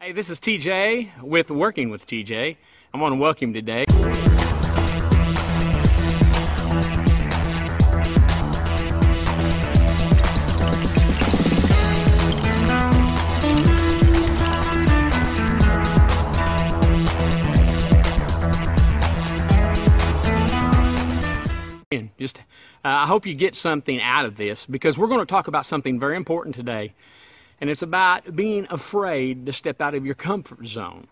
Hey, this is TJ with Working with TJ. I want to welcome you today. I hope you get something out of this, because we're going to talk about something very important today. And it's about being afraid to step out of your comfort zone.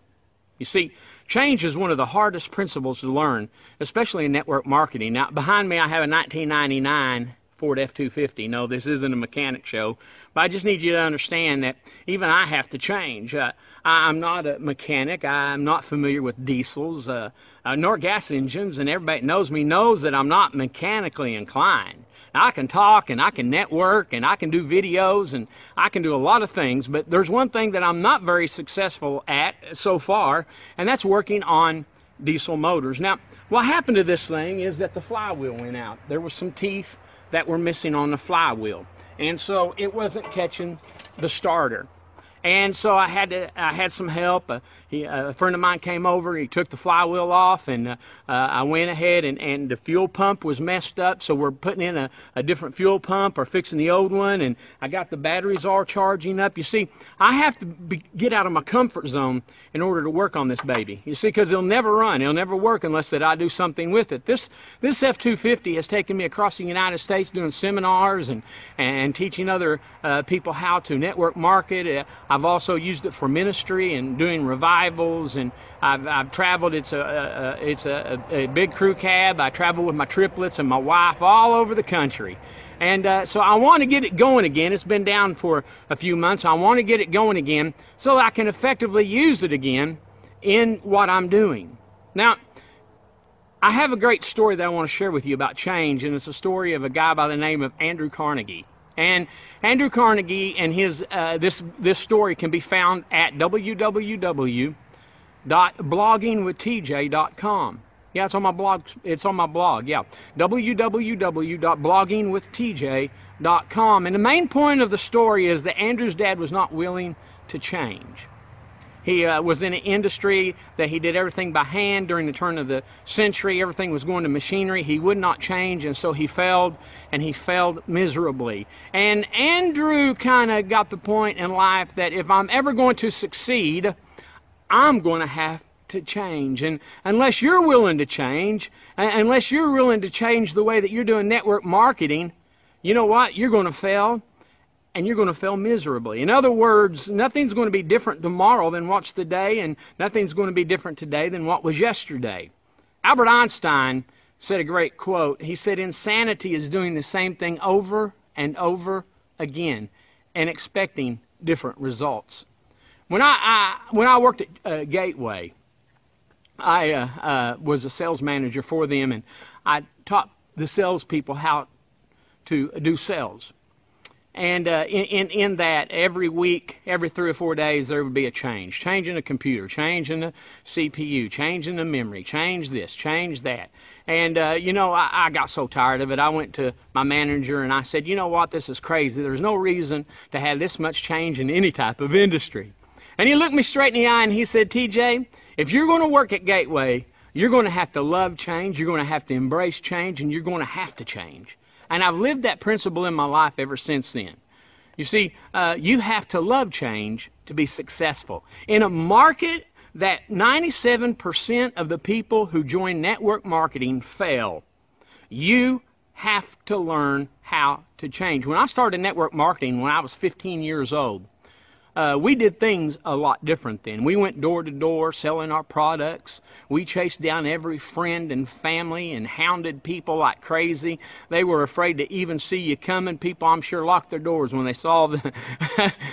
You see, change is one of the hardest principles to learn, especially in network marketing. Now, behind me I have a 1999 Ford F-250. No, this isn't a mechanic show, but I just need you to understand that even I have to change. I'm not a mechanic. I'm not familiar with diesels nor gas engines, and everybody knows me knows that I'm not mechanically inclined. Now, I can talk, and I can network, and I can do videos, and I can do a lot of things, but there's one thing that I'm not very successful at so far, and that's working on diesel motors. Now, what happened to this thing is that the flywheel went out. There were some teeth that were missing on the flywheel, and so it wasn't catching the starter. And so I had some help. A friend of mine came over, he took the flywheel off, and I went ahead and the fuel pump was messed up, so we're putting in a different fuel pump or fixing the old one, and I got the batteries all charging up. You see, I have to get out of my comfort zone in order to work on this baby. You see, because it'll never run, it'll never work unless that I do something with it. This F-250 has taken me across the United States doing seminars and teaching other people how to network market. I've also used it for ministry and doing revivals, and I've traveled. It's a big crew cab. I travel with my triplets and my wife all over the country. And so I want to get it going again. It's been down for a few months. I want to get it going again so that I can effectively use it again in what I'm doing. Now, I have a great story that I want to share with you about change, and it's a story of a guy by the name of Andrew Carnegie. And Andrew Carnegie and his this story can be found at www.bloggingwithtj.com. Yeah, it's on my blog. It's on my blog. Yeah, www.bloggingwithtj.com. And the main point of the story is that Andrew's dad was not willing to change. He was in an industry that he did everything by hand during the turn of the century. Everything was going to machinery. He would not change, and so he failed, and he failed miserably. And Andrew kind of got the point in life that if I'm ever going to succeed, I'm going to have to change. And unless you're willing to change, unless you're willing to change the way that you're doing network marketing, you know what? You're going to fail. And you're going to fail miserably. In other words, nothing's going to be different tomorrow than what's today, and nothing's going to be different today than what was yesterday. Albert Einstein said a great quote. He said, "Insanity is doing the same thing over and over again and expecting different results." When I worked at Gateway, I was a sales manager for them, and I taught the salespeople how to do sales. And in that, every week, every 3 or 4 days, there would be a change. Change in the computer, change in the CPU, change in the memory, change this, change that. And, I got so tired of it. I went to my manager and I said, you know what, this is crazy. There's no reason to have this much change in any type of industry. And he looked me straight in the eye and he said, TJ, if you're going to work at Gateway, you're going to have to love change, you're going to have to embrace change, and you're going to have to change. And I've lived that principle in my life ever since then. You see, you have to love change to be successful. In a market that 97% of the people who join network marketing fail, you have to learn how to change. When I started network marketing when I was 15 years old, we did things a lot different then. We went door to door selling our products. We chased down every friend and family and hounded people like crazy. They were afraid to even see you coming. People, I'm sure, locked their doors when they saw the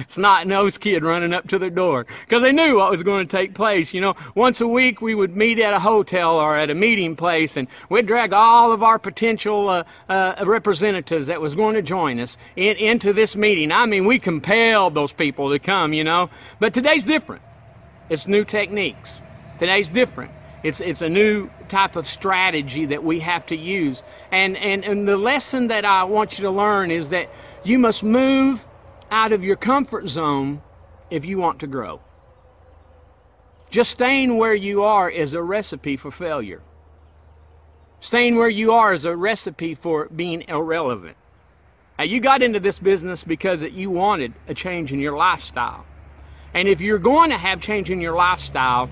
snot-nosed kid running up to their door, because they knew what was going to take place. You know, once a week we would meet at a hotel or at a meeting place, and we'd drag all of our potential representatives that was going to join us into this meeting. I mean, we compelled those people to come, you know. But today's different. It's new techniques. Today's different. It's a new type of strategy that we have to use. And the lesson that I want you to learn is that you must move out of your comfort zone if you want to grow. Just staying where you are is a recipe for failure. Staying where you are is a recipe for being irrelevant. Now, you got into this business because you wanted a change in your lifestyle. And if you're going to have change in your lifestyle,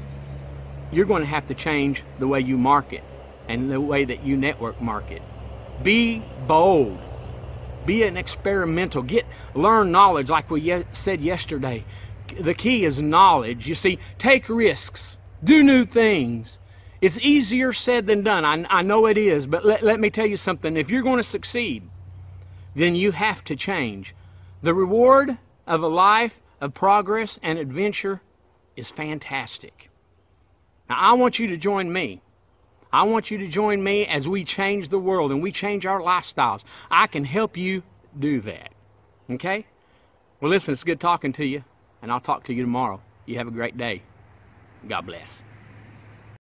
you're going to have to change the way you market and the way that you network market. Be bold. Be an experimental. Learn knowledge like we said yesterday. The key is knowledge. You see, take risks. Do new things. It's easier said than done. I know it is, but let me tell you something. If you're going to succeed, then you have to change. The reward of a life of progress and adventure is fantastic. Now, I want you to join me. I want you to join me as we change the world and we change our lifestyles. I can help you do that. Okay? Well, listen, it's good talking to you, and I'll talk to you tomorrow. You have a great day. God bless.